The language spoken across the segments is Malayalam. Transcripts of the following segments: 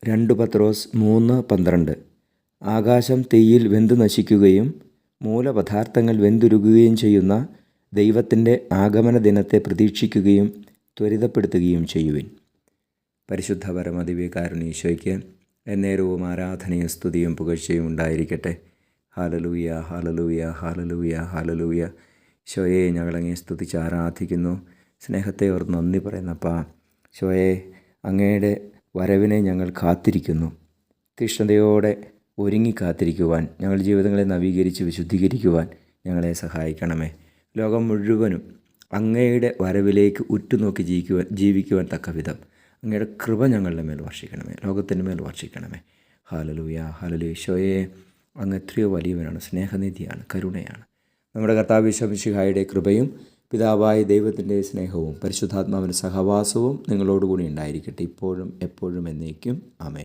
2 പത്രോസ് 3:12. ആകാശം തീയിൽ വെന്തു നശിക്കുകയും മൂലപദാർത്ഥങ്ങൾ വെന്തുരുകുകയും ചെയ്യുന്ന ദൈവത്തിൻ്റെ ആഗമന ദിനത്തെ പ്രതീക്ഷിക്കുകയും ത്വരിതപ്പെടുത്തുകയും ചെയ്യുവിൻ. പരിശുദ്ധ പരമദിവ്യകാരുണ്യ എന്നേരവും ആരാധനയും സ്തുതിയും പുകഴ്ചയും ഉണ്ടായിരിക്കട്ടെ. Hallelujah, hallelujah, hallelujah, hallelujah. ഈശോയെ, ഞങ്ങളങ്ങേ സ്തുതിച്ച് ആരാധിക്കുന്നു. സ്നേഹത്തെ ഓർത്ത് നന്ദി പറയുന്നപ്പാ. ഈശോയെ, അങ്ങയുടെ വരവിനെ ഞങ്ങൾ കാത്തിരിക്കുന്നു. തീഷ്ണതയോടെ ഒരുങ്ങി കാത്തിരിക്കുവാൻ, ഞങ്ങളുടെ ജീവിതങ്ങളെ നവീകരിച്ച് വിശുദ്ധീകരിക്കുവാൻ ഞങ്ങളെ സഹായിക്കണമേ. ലോകം മുഴുവനും അങ്ങയുടെ വരവിലേക്ക് ഉറ്റുനോക്കി ജീവിക്കുവാൻ തക്ക വിധം അങ്ങയുടെ കൃപ ഞങ്ങളുടെ മേൽ വർഷിക്കണമേ, ലോകത്തിൻ്റെ മേൽ വർഷിക്കണമേ. Hallelujah, hallelujah. ഈശോയെ, അങ്ങ് എത്രയോ വലിയവനാണ്, സ്നേഹനിധിയാണ്, കരുണയാണ്. നമ്മുടെ കർത്താവ് ഈശോ മിശിഹായുടെ കൃപയും പിതാവായ ദൈവത്തിൻ്റെ സ്നേഹവും പരിശുദ്ധാത്മാവിൻ്റെ സഹവാസവും നിങ്ങളോടുകൂടി ഉണ്ടായിരിക്കട്ടെ, ഇപ്പോഴും എപ്പോഴും എന്നേക്കും. ആമേൻ.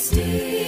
Stay.